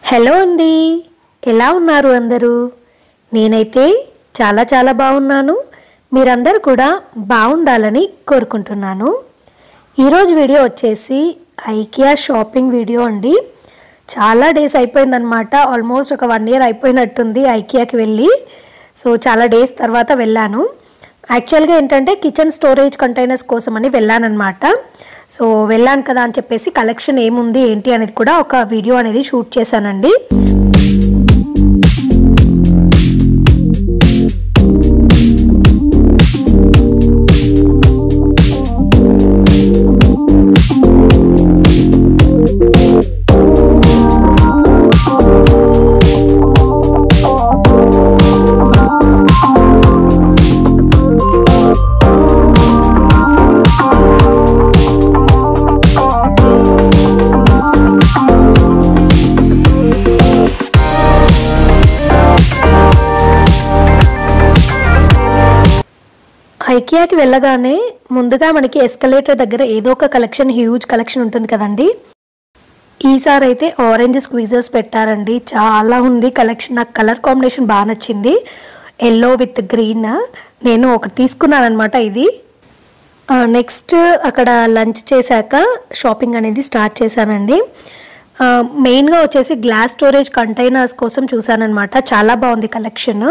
Hello అండి, ఎలా ఉన్నారు అందరూ? నేనైతే చాలా బాగున్నాను. మీరందరూ కూడా బాగుండాలని కోరుకుంటున్నాను. ఈరోజు వీడియో వచ్చేసి ఐకియా షాపింగ్ వీడియో అండి. చాలా డేస్ అయిపోయిందనమాట. ఆల్మోస్ట్ ఒక 1 year అయిపోయినట్టుంది ఐకియాకి వెళ్ళి. సో చాలా డేస్ తర్వాత వెళ్ళాను. యాక్చువల్గా ఏంటంటే కిచెన్ స్టోరేజ్ కంటైనర్స్ కోసమని వెళ్ళానన్నమాట. సో వెళ్ళాను కదా అని చెప్పేసి కలెక్షన్ ఏముంది ఏంటి అనేది కూడా ఒక వీడియో అనేది షూట్ చేశానండి. ఐకియాకి వెళ్ళగానే ముందుగా మనకి ఎస్కలేటర్ దగ్గర ఏదో ఒక కలెక్షన్, హ్యూజ్ కలెక్షన్ ఉంటుంది కదండి. ఈసారి అయితే ఆరెంజ్ స్క్వీజర్స్ పెట్టారండి. చాలా ఉంది కలెక్షన్. నాకు కలర్ కాంబినేషన్ బాగా నచ్చింది, ఎల్లో విత్ గ్రీన్. నేను ఒకటి తీసుకున్నాను అనమాట. ఇది నెక్స్ట్ అక్కడ లంచ్ చేశాక షాపింగ్ అనేది స్టార్ట్ చేశానండి. మెయిన్గా వచ్చేసి గ్లాస్ స్టోరేజ్ కంటైనర్స్ కోసం చూసానమాట. చాలా బాగుంది కలెక్షన్.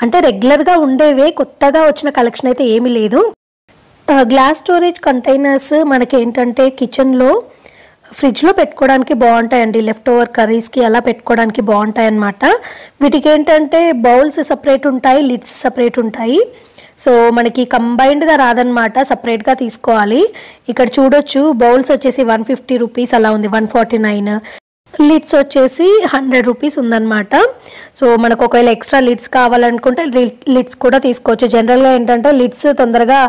అంటే రెగ్యులర్గా ఉండేవే, కొత్తగా వచ్చిన కలెక్షన్ అయితే ఏమీ లేదు. గ్లాస్ స్టోరేజ్ కంటైనర్స్ మనకి ఏంటంటే కిచెన్లో ఫ్రిడ్జ్లో పెట్టుకోవడానికి బాగుంటాయండి. లెఫ్ట్ ఓవర్ కర్రీస్కి అలా పెట్టుకోవడానికి బాగుంటాయి అన్నమాట. వీటికి ఏంటంటే బౌల్స్ సపరేట్ ఉంటాయి, లిడ్స్ సపరేట్ ఉంటాయి. సో మనకి కంబైన్డ్గా రాదనమాట, సపరేట్గా తీసుకోవాలి. ఇక్కడ చూడొచ్చు బౌల్స్ వచ్చేసి 150 రూపీస్ అలా ఉంది, 149. లిడ్స్ వచ్చేసి 100 రూపీస్ ఉందన్నమాట. సో మనకు ఒకవేళ ఎక్స్ట్రా లిడ్స్ కావాలనుకుంటే లిడ్స్ కూడా తీసుకోవచ్చు. జనరల్గా ఏంటంటే లిడ్స్ తొందరగా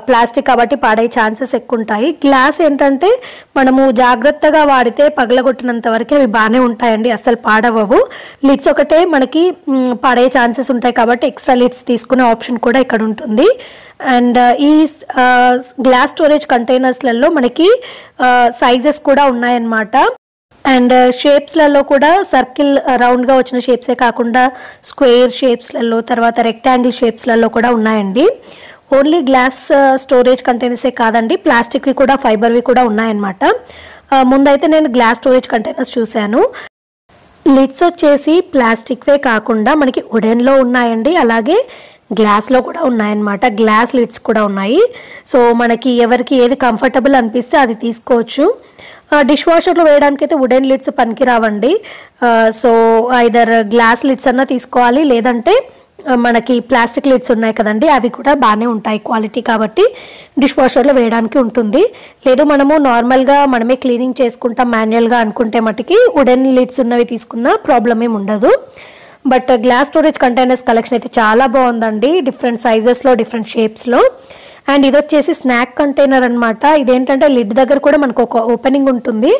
ప్లాస్టిక్ కాబట్టి పాడే ఛాన్సెస్ ఎక్కువ ఉంటాయి. గ్లాస్ ఏంటంటే మనము జాగ్రత్తగా వాడితే పగలగొట్టినంత వరకు అవి బాగానే ఉంటాయండి, అస్సలు పాడవవు. లిడ్స్ ఒకటే మనకి పాడే ఛాన్సెస్ ఉంటాయి కాబట్టి ఎక్స్ట్రా లిడ్స్ తీసుకునే ఆప్షన్ కూడా ఇక్కడ ఉంటుంది. అండ్ ఈ గ్లాస్ స్టోరేజ్ కంటైనర్స్లలో మనకి సైజెస్ కూడా ఉన్నాయన్నమాట. అండ్ షేప్స్లలో కూడా సర్కిల్, రౌండ్గా వచ్చిన షేప్సే కాకుండా స్క్వేర్ షేప్స్లలో, తర్వాత రెక్టాంగిల్ షేప్స్లలో కూడా ఉన్నాయండి. ఓన్లీ గ్లాస్ స్టోరేజ్ కంటైనర్సే కాదండి, ప్లాస్టిక్వి కూడా, ఫైబర్వి కూడా ఉన్నాయన్నమాట. ముందైతే నేను గ్లాస్ స్టోరేజ్ కంటైనర్స్ చూశాను. లిడ్స్ వచ్చేసి ప్లాస్టిక్వే కాకుండా మనకి వుడెన్లో ఉన్నాయండి, అలాగే గ్లాస్లో కూడా ఉన్నాయన్నమాట. గ్లాస్ లిడ్స్ కూడా ఉన్నాయి. సో మనకి ఎవరికి ఏది కంఫర్టబుల్ అనిపిస్తే అది తీసుకోవచ్చు. డిష్ వాషర్లో వేయడానికి అయితే వుడెన్ లిడ్స్ పనికి రావండి. సో ఐదర్ గ్లాస్ లిడ్స్ అన్నా తీసుకోవాలి, లేదంటే మనకి ప్లాస్టిక్ లిడ్స్ ఉన్నాయి కదండి, అవి కూడా బాగానే ఉంటాయి క్వాలిటీ కాబట్టి డిష్ వాషర్లో వేయడానికి ఉంటుంది. లేదు మనము నార్మల్గా మనమే క్లీనింగ్ చేసుకుంటాం మాన్యువల్గా అనుకుంటే మటుకి వుడెన్ లిడ్స్ ఉన్నవి తీసుకున్న ప్రాబ్లం ఏమి ఉండదు. But glass storage containers collection అయితే చాలా బాగుందండి, డిఫరెంట్ సైజెస్లో, డిఫరెంట్ షేప్స్లో. అండ్ ఇది వచ్చేసి స్నాక్ కంటైనర్ అనమాట. ఇదేంటంటే లిడ్ దగ్గర కూడా మనకు ఒక ఓపెనింగ్ ఉంటుంది,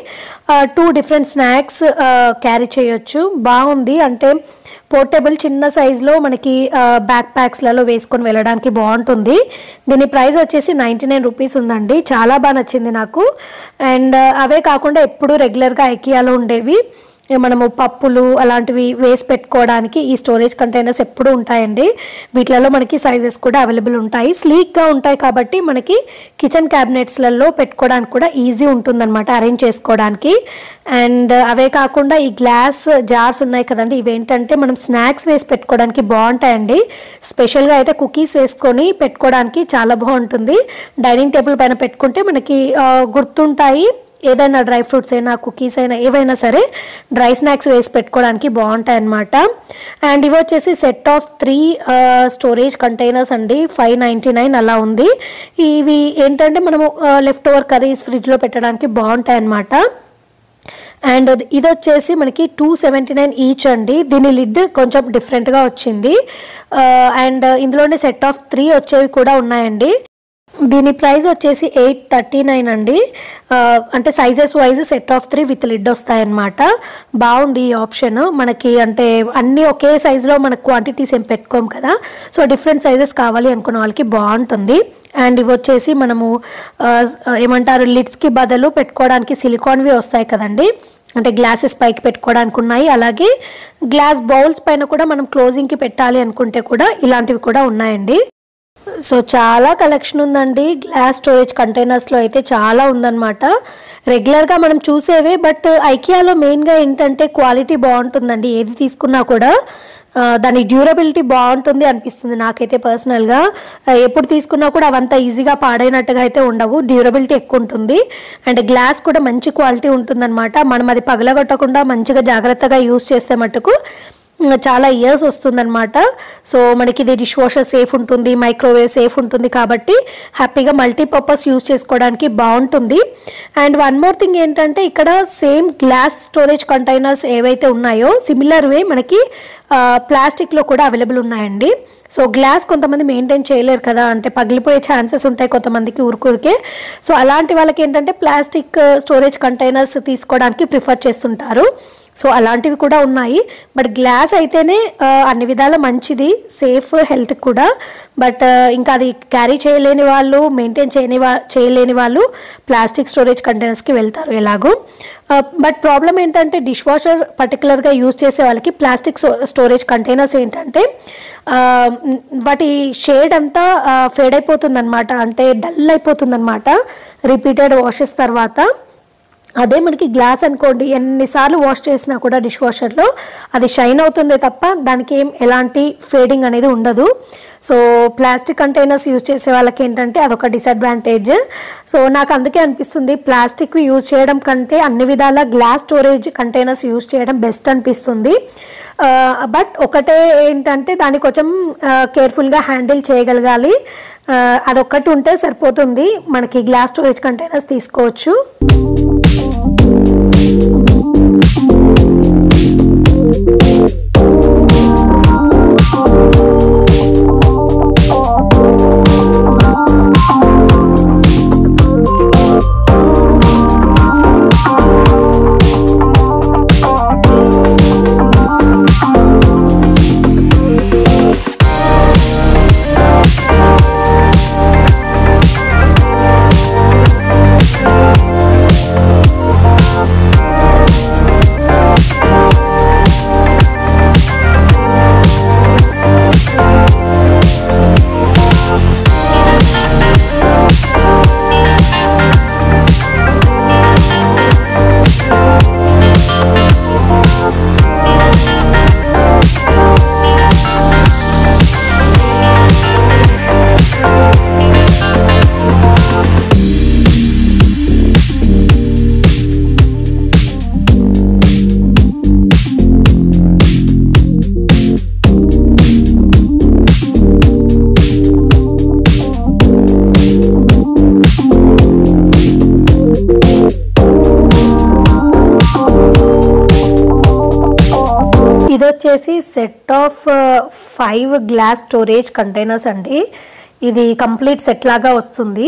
2 డిఫరెంట్ స్నాక్స్ క్యారీ చేయొచ్చు. బాగుంది, అంటే పోర్టబుల్, చిన్న సైజులో మనకి బ్యాక్ ప్యాక్స్లలో వేసుకొని వెళ్ళడానికి బాగుంటుంది. దీని ప్రైస్ వచ్చేసి 99 రూపీస్ ఉందండి. చాలా బాగా నచ్చింది నాకు. అండ్ అవే కాకుండా ఎప్పుడు రెగ్యులర్గా ఐకియాలో ఉండేవి మనము పప్పులు అలాంటివి వేసి పెట్టుకోవడానికి ఈ స్టోరేజ్ కంటైనర్స్ ఎప్పుడు ఉంటాయండి. వీటిలలో మనకి సైజెస్ కూడా అవైలబుల్ ఉంటాయి, స్లీక్గా ఉంటాయి కాబట్టి మనకి కిచెన్ క్యాబినెట్స్లలో పెట్టుకోవడానికి కూడా ఈజీ ఉంటుందన్నమాట, అరేంజ్ చేసుకోవడానికి. అండ్ అవే కాకుండా ఈ గ్లాస్ జార్స్ ఉన్నాయి కదండి, ఇవేంటంటే మనం స్నాక్స్ వేసి పెట్టుకోవడానికి బాగుంటాయండి. స్పెషల్గా అయితే కుకీస్ వేసుకొని పెట్టుకోవడానికి చాలా బాగుంటుంది. డైనింగ్ టేబుల్ పైన పెట్టుకుంటే మనకి గుర్తుంటాయి. ఏదైనా డ్రై ఫ్రూట్స్ అయినా, కుకీస్ అయినా, ఏవైనా సరే డ్రై స్నాక్స్ వేసి పెట్టుకోవడానికి బాగుంటాయి అన్నమాట. అండ్ ఇవి వచ్చేసి సెట్ ఆఫ్ 3 స్టోరేజ్ కంటైనర్స్ అండి, 599 అలా ఉంది. ఇవి ఏంటంటే మనము లెఫ్ట్ ఓవర్ కర్రీస్ ఫ్రిడ్జ్లో పెట్టడానికి బాగుంటాయి అన్నమాట. అండ్ ఇది వచ్చేసి మనకి 279 ఈచ్ అండి. దీని లిడ్ కొంచెం డిఫరెంట్గా వచ్చింది. అండ్ ఇందులోనే సెట్ ఆఫ్ 3 వచ్చేవి కూడా ఉన్నాయండి. దీని ప్రైస్ వచ్చేసి 839 అండి. అంటే sizes wise set of 3 with lid వస్తాయన్నమాట. బాగుంది ఈ ఆప్షన్. మనకి అంటే అన్నీ ఒకే సైజులో మనకు క్వాంటిటీస్ ఏం పెట్టుకోం కదా, సో డిఫరెంట్ సైజెస్ కావాలి అనుకున్న వాళ్ళకి బాగుంటుంది. అండ్ ఇవి వచ్చేసి మనము ఏమంటారు లిడ్స్కి బదులు పెట్టుకోవడానికి సిలికాన్వి వస్తాయి కదండి, అంటే గ్లాసెస్ పైకి పెట్టుకోవడానికి ఉన్నాయి. అలాగే గ్లాస్ బౌల్స్ పైన కూడా మనం క్లోజింగ్కి పెట్టాలి అనుకుంటే కూడా ఇలాంటివి కూడా ఉన్నాయండి. సో చాలా కలెక్షన్ ఉందండి. గ్లాస్ స్టోరేజ్ కంటైనర్స్లో అయితే చాలా ఉందన్నమాట. రెగ్యులర్గా మనం చూసేవే, బట్ ఐకియాలో మెయిన్గా ఏంటంటే క్వాలిటీ బాగుంటుందండి. ఏది తీసుకున్నా కూడా దాని డ్యూరబిలిటీ బాగుంటుంది అనిపిస్తుంది నాకైతే పర్సనల్గా. ఎప్పుడు తీసుకున్నా కూడా అవంతా ఈజీగా పాడైనట్టుగా అయితే ఉండవు, డ్యూరబిలిటీ ఎక్కువ ఉంటుంది. అండ్ గ్లాస్ కూడా మంచి క్వాలిటీ ఉంటుందన్నమాట. మనం అది పగలగొట్టకుండా మంచిగా జాగ్రత్తగా యూస్ చేస్తే మటుకు చాలా ఇయర్స్ వస్తుందన్నమాట. సో మనకి ఇది డిష్ వాషర్ సేఫ్ ఉంటుంది, మైక్రోవేవ్ సేఫ్ ఉంటుంది, కాబట్టి హ్యాపీగా మల్టీపర్పస్ యూజ్ చేసుకోవడానికి బాగుంటుంది. అండ్ వన్ మోర్ థింగ్ ఏంటంటే ఇక్కడ సేమ్ గ్లాస్ స్టోరేజ్ కంటైనర్స్ ఏవైతే ఉన్నాయో సిమిలర్ వే మనకి ప్లాస్టిక్లో కూడా అవైలబుల్ ఉన్నాయండి. సో గ్లాస్ కొంతమంది మెయింటైన్ చేయలేరు కదా, అంటే పగిలిపోయే ఛాన్సెస్ ఉంటాయి కొంతమందికి ఊరికే. సో అలాంటి వాళ్ళకి ఏంటంటే ప్లాస్టిక్ స్టోరేజ్ కంటైనర్స్ తీసుకోవడానికి ప్రిఫర్ చేస్తుంటారు. సో అలాంటివి కూడా ఉన్నాయి. బట్ గ్లాస్ అయితేనే అన్ని విధాల మంచిది, సేఫ్, హెల్త్ కూడా. బట్ ఇంకా అది క్యారీ చేయలేని వాళ్ళు, మెయింటైన్ చేయలేని వాళ్ళు ప్లాస్టిక్ స్టోరేజ్ కంటైనర్స్కి వెళ్తారు ఎలాగో. బట్ ప్రాబ్లం ఏంటంటే డిష్ వాషర్ పర్టికులర్గా యూజ్ చేసే వాళ్ళకి ప్లాస్టిక్ స్టోరేజ్ కంటైనర్స్ ఏంటంటే వాటి షేడ్ అంతా ఫేడ్ అయిపోతుంది అనమాట, అంటే డల్ అయిపోతుంది అనమాట రిపీటెడ్ వాషెస్ తర్వాత. అదే మనకి గ్లాస్ అనుకోండి, ఎన్నిసార్లు వాష్ చేసినా కూడా డిష్ వాషర్లో అది షైన్ అవుతుందే తప్ప దానికి ఎలాంటి ఫేడింగ్ అనేది ఉండదు. సో ప్లాస్టిక్ కంటైనర్స్ యూజ్ చేసే వాళ్ళకి ఏంటంటే అదొక డిసడ్వాంటేజ్. సో నాకు అందుకే అనిపిస్తుంది ప్లాస్టిక్ యూజ్ చేయడం కంటే అన్ని విధాల గ్లాస్ స్టోరేజ్ కంటైనర్స్ యూజ్ చేయడం బెస్ట్ అనిపిస్తుంది. బట్ ఒకటే ఏంటంటే దాన్ని కొంచెం కేర్ఫుల్గా హ్యాండిల్ చేయగలగాలి. అదొక్కటి ఉంటే సరిపోతుంది, మనకి గ్లాస్ స్టోరేజ్ కంటైనర్స్ తీసుకోవచ్చు. ఇది వచ్చేసి set of 5 glass storage containers అండి. ఇది కంప్లీట్ సెట్ లాగా వస్తుంది.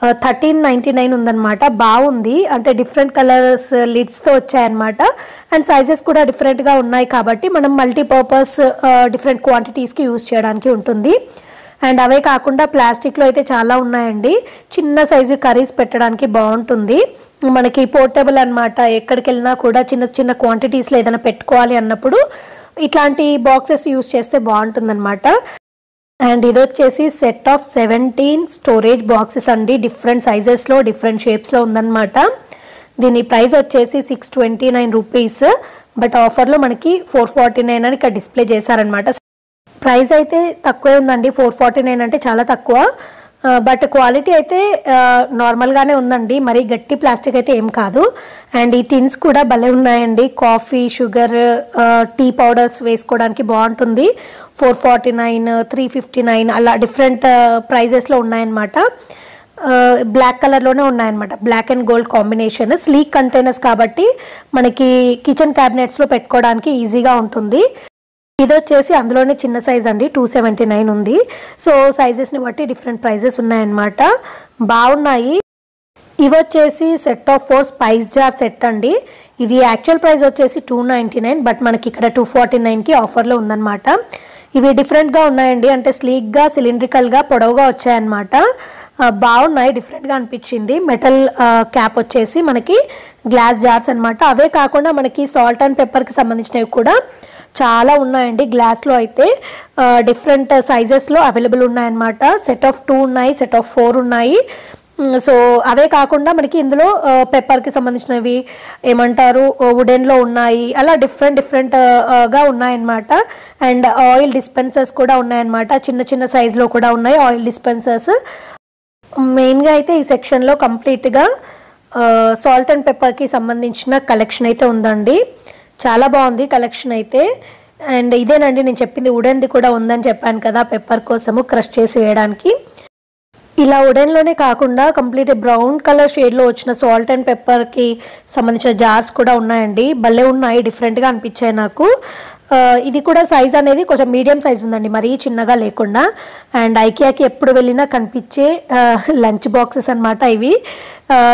1399 ఉందన్నమాట. బాగుంది, అంటే డిఫరెంట్ కలర్స్ లిడ్స్తో వచ్చాయన్నమాట. అండ్ సైజెస్ కూడా డిఫరెంట్గా ఉన్నాయి కాబట్టి మనం మల్టీపర్పస్ డిఫరెంట్ క్వాంటిటీస్కి యూజ్ చేయడానికి ఉంటుంది. అండ్ అవే కాకుండా ప్లాస్టిక్లో అయితే చాలా ఉన్నాయండి. చిన్న సైజు కర్రీస్ పెట్టడానికి బాగుంటుంది, మనకి పోర్టబుల్ అనమాట. ఎక్కడికి వెళ్ళినా కూడా చిన్న చిన్న క్వాంటిటీస్లో ఏదైనా పెట్టుకోవాలి అన్నప్పుడు ఇట్లాంటి బాక్సెస్ యూజ్ చేస్తే బాగుంటుంది అనమాట. అండ్ ఇది వచ్చేసి సెట్ ఆఫ్ 17 స్టోరేజ్ బాక్సెస్ అండి. డిఫరెంట్ సైజెస్లో డిఫరెంట్ షేప్స్లో ఉందన్నమాట. దీని ప్రైస్ వచ్చేసి 629 రూపీస్. బట్ ఆఫర్లో మనకి 449 అని ఇక్కడ డిస్ప్లే చేశారనమాట. ప్రైస్ అయితే తక్కువే ఉందండి, 449 అంటే చాలా తక్కువ. బట్ క్వాలిటీ అయితే నార్మల్గానే ఉందండి, మరీ గట్టి ప్లాస్టిక్ అయితే ఏం కాదు. అండ్ ఈ టిన్స్ కూడా భలే ఉన్నాయండి. కాఫీ, షుగర్, టీ పౌడర్స్ వేసుకోవడానికి బాగుంటుంది. 449, 359 అలా డిఫరెంట్ ప్రైజెస్లో ఉన్నాయన్నమాట. బ్లాక్ కలర్లోనే ఉన్నాయన్నమాట, black and gold combination. Sleek containers కాబట్టి మనకి కిచెన్ క్యాబినెట్స్లో పెట్టుకోవడానికి ఈజీగా ఉంటుంది. ఇది వచ్చేసి అందులోనే చిన్న సైజ్ అండి, 279 ఉంది. సో సైజెస్ని బట్టి డిఫరెంట్ ప్రైజెస్ ఉన్నాయన్నమాట, బాగున్నాయి. ఇవి వచ్చేసి set of 4 spice jar set అండి. ఇది యాక్చువల్ ప్రైస్ వచ్చేసి 299, బట్ మనకి ఇక్కడ 249కి ఆఫర్లో ఉందన్నమాట. ఇవి డిఫరెంట్గా ఉన్నాయండి, అంటే స్లీక్గా, సిలిండ్రికల్గా, పొడవుగా వచ్చాయన్నమాట. బాగున్నాయి, డిఫరెంట్గా అనిపించింది. మెటల్ క్యాప్ వచ్చేసి మనకి గ్లాస్ జార్స్ అనమాట. అవే కాకుండా మనకి సాల్ట్ అండ్ పెప్పర్కి సంబంధించినవి కూడా చాలా ఉన్నాయండి. గ్లాస్లో అయితే డిఫరెంట్ సైజెస్లో అవైలబుల్ ఉన్నాయన్నమాట. సెట్ ఆఫ్ 2 ఉన్నాయి, సెట్ ఆఫ్ 4 ఉన్నాయి. సో అవే కాకుండా మనకి ఇందులో పెప్పర్కి సంబంధించినవి ఏమంటారు వుడెన్లో ఉన్నాయి, అలా డిఫరెంట్గా ఉన్నాయన్నమాట. అండ్ ఆయిల్ డిస్పెన్సర్స్ కూడా ఉన్నాయన్నమాట, చిన్న చిన్న సైజులో కూడా ఉన్నాయి ఆయిల్ డిస్పెన్సర్స్. మెయిన్గా అయితే ఈ సెక్షన్లో కంప్లీట్గా సాల్ట్ అండ్ పెప్పర్కి సంబంధించిన కలెక్షన్ అయితే ఉందండి. చాలా బాగుంది కలెక్షన్ అయితే. అండ్ ఇదేనండి నేను చెప్పింది, వుడెన్ది కూడా ఉందని చెప్పాను కదా, పెప్పర్ కోసము క్రష్ చేసి వేయడానికి. ఇలా వుడెన్లోనే కాకుండా కంప్లీట్ బ్రౌన్ కలర్ షేడ్లో వచ్చిన సాల్ట్ అండ్ పెప్పర్కి సంబంధించిన జార్స్ కూడా ఉన్నాయండి. భలే ఉన్నాయి, డిఫరెంట్గా అనిపించాయి నాకు. ఇది కూడా సైజ్ అనేది కొంచెం మీడియం సైజ్ ఉందండి, మరీ చిన్నగా లేకుండా. అండ్ ఐకియాకి ఎప్పుడు వెళ్ళినా కనిపించే లంచ్ బాక్సెస్ అనమాట ఇవి.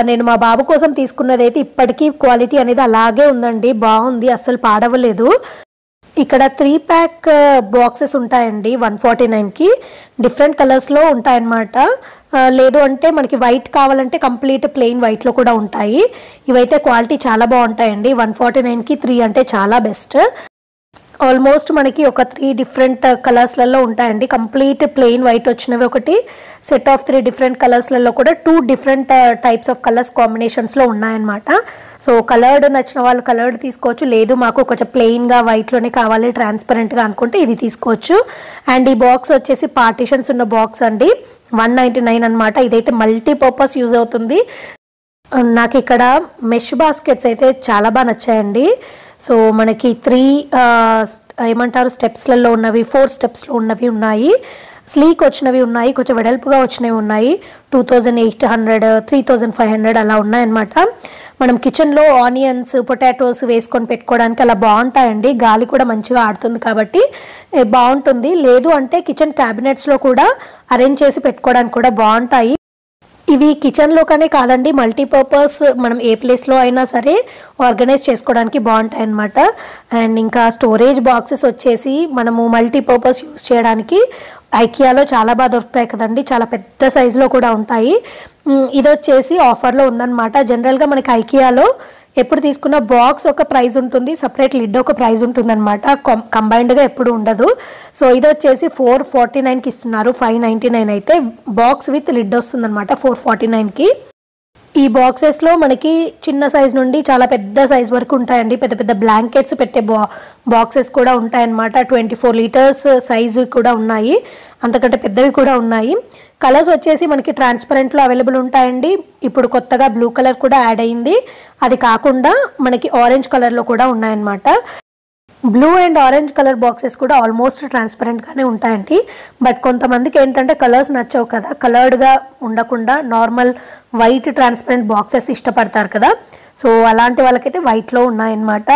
నేను మా బాబు కోసం తీసుకున్నది అయితే ఇప్పటికీ క్వాలిటీ అనేది అలాగే ఉందండి, బాగుంది, అస్సలు పాడవలేదు. ఇక్కడ 3 ప్యాక్ బాక్సెస్ ఉంటాయండి 149కి. డిఫరెంట్ కలర్స్లో ఉంటాయన్నమాట. లేదు అంటే మనకి వైట్ కావాలంటే కంప్లీట్ ప్లెయిన్ వైట్లో కూడా ఉంటాయి. ఇవైతే క్వాలిటీ చాలా బాగుంటాయండి. 149కి 3 అంటే చాలా బెస్ట్. ఆల్మోస్ట్ మనకి ఒక 3 డిఫరెంట్ కలర్స్లలో ఉంటాయండి. కంప్లీట్ ప్లెయిన్ వైట్ వచ్చినవి ఒకటి, సెట్ ఆఫ్ 3 డిఫరెంట్ కలర్స్లలో కూడా 2 డిఫరెంట్ టైప్స్ ఆఫ్ కలర్స్ కాంబినేషన్స్లో ఉన్నాయన్నమాట. సో కలర్డ్ నచ్చిన వాళ్ళు కలర్డ్ తీసుకోవచ్చు, లేదు మాకు కొంచెం ప్లెయిన్గా వైట్లోనే కావాలి ట్రాన్స్పరెంట్గా అనుకుంటే ఇది తీసుకోవచ్చు. అండ్ ఈ బాక్స్ వచ్చేసి పార్టీషన్స్ ఉన్న బాక్స్ అండి, 199 అనమాట. ఇదైతే మల్టీపర్పస్ యూజ్ అవుతుంది. నాకు ఇక్కడ మెష్ బాస్కెట్స్ అయితే చాలా బాగా నచ్చాయండి. సో మనకి 3 ఏమంటారు స్టెప్స్లలో ఉన్నవి, 4 స్టెప్స్లో ఉన్నవి ఉన్నాయి, స్లీక్ వచ్చినవి ఉన్నాయి, కొంచెం వెడల్పుగా వచ్చినవి ఉన్నాయి. 2800, 3500 అలా ఉన్నాయన్నమాట. మనం కిచెన్లో ఆనియన్స్, పొటాటోస్ వేసుకొని పెట్టుకోవడానికి అలా బాగుంటాయండి. గాలి కూడా మంచిగా ఆడుతుంది కాబట్టి బాగుంటుంది. లేదు అంటే కిచెన్ క్యాబినెట్స్లో కూడా అరేంజ్ చేసి పెట్టుకోవడానికి కూడా బాగుంటాయి. ఇవి కిచెన్లోకనే కాదండి, మల్టీపర్పస్ మనం ఏ ప్లేస్లో అయినా సరే ఆర్గనైజ్ చేసుకోవడానికి బాగుంటాయి అన్నమాట. అండ్ ఇంకా స్టోరేజ్ బాక్సెస్ వచ్చేసి మనము మల్టీపర్పస్ యూజ్ చేయడానికి ఐకియాలో చాలా బాగా దొరుకుతాయి కదండి, చాలా పెద్ద సైజులో కూడా ఉంటాయి. ఇది వచ్చేసి ఆఫర్లో ఉందన్నమాట. జనరల్గా మనకి ఐకియాలో ఎప్పుడు తీసుకున్న బాక్స్ ఒక ప్రైస్ ఉంటుంది, సపరేట్ లిడ్ ఒక ప్రైస్ ఉంటుంది అనమాట, కంబైన్డ్గా ఎప్పుడు ఉండదు. సో ఇది వచ్చేసి 449కి ఇస్తున్నారు, 599 అయితే బాక్స్ విత్ లిడ్ వస్తుంది అనమాట 449కి. ఈ బాక్సెస్లో మనకి చిన్న సైజ్ నుండి చాలా పెద్ద సైజ్ వరకు ఉంటాయండి. పెద్ద పెద్ద బ్లాంకెట్స్ పెట్టే బాక్సెస్ కూడా ఉంటాయన్నమాట. 24 లీటర్స్ సైజు కూడా ఉన్నాయి, అంతకంటే పెద్దవి కూడా ఉన్నాయి. కలర్స్ వచ్చేసి మనకి ట్రాన్స్పరెంట్లో అవైలబుల్ ఉంటాయండి. ఇప్పుడు కొత్తగా బ్లూ కలర్ కూడా యాడ్ అయింది. అది కాకుండా మనకి ఆరెంజ్ కలర్లో కూడా ఉన్నాయన్నమాట. Blue and orange colour boxes కూడా ఆల్మోస్ట్ ట్రాన్స్పరెంట్గానే ఉంటాయండి. బట్ కొంతమందికి ఏంటంటే కలర్స్ నచ్చవు కదా, కలర్డ్గా ఉండకుండా నార్మల్ వైట్ ట్రాన్స్పరెంట్ బాక్సెస్ ఇష్టపడతారు కదా. సో అలాంటి వాళ్ళకైతే వైట్లో ఉన్నాయన్నమాట.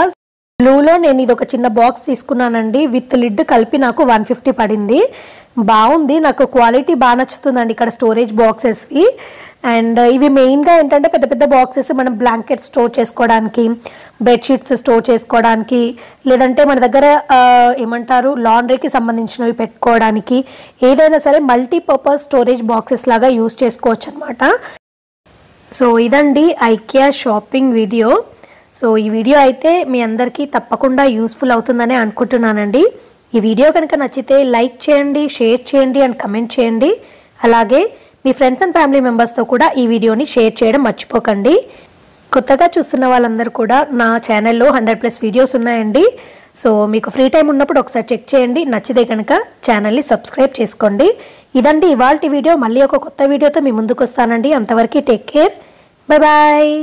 బ్లూలో నేను ఇది ఒక చిన్న బాక్స్ తీసుకున్నానండి, విత్ లిడ్ కలిపి నాకు 150 పడింది. బాగుంది, నాకు క్వాలిటీ బాగా నచ్చుతుందండి ఇక్కడ స్టోరేజ్ బాక్సెస్వి. అండ్ ఇవి మెయిన్గా ఏంటంటే పెద్ద పెద్ద బాక్సెస్ మనం బ్లాంకెట్స్ స్టోర్ చేసుకోవడానికి, బెడ్షీట్స్ స్టోర్ చేసుకోవడానికి, లేదంటే మన దగ్గర ఏమంటారు లాండ్రీకి సంబంధించినవి పెట్టుకోవడానికి, ఏదైనా సరే మల్టీపర్పస్ స్టోరేజ్ బాక్సెస్ లాగా యూజ్ చేసుకోవచ్చు అనమాట. సో ఇదండి ఐకియా షాపింగ్ వీడియో. సో ఈ వీడియో అయితే మీ అందరికీ తప్పకుండా యూస్ఫుల్ అవుతుందని అనుకుంటున్నానండి. ఈ వీడియో కనుక నచ్చితే లైక్ చేయండి, షేర్ చేయండి అండ్ కమెంట్ చేయండి. అలాగే మీ ఫ్రెండ్స్ అండ్ ఫ్యామిలీ మెంబర్స్తో కూడా ఈ వీడియోని షేర్ చేయడం మర్చిపోకండి. కొత్తగా చూస్తున్న వాళ్ళందరూ కూడా నా ఛానల్లో 100+ వీడియోస్ ఉన్నాయండి. సో మీకు ఫ్రీ టైం ఉన్నప్పుడు ఒకసారి చెక్ చేయండి, నచ్చితే కనుక ఛానల్ని సబ్స్క్రైబ్ చేసుకోండి. ఇదండి ఇవాల్టి వీడియో. మళ్ళీ ఒక కొత్త వీడియోతో మీ ముందుకు వస్తానండి. అంతవరకు టేక్ కేర్, బాయ్ బాయ్.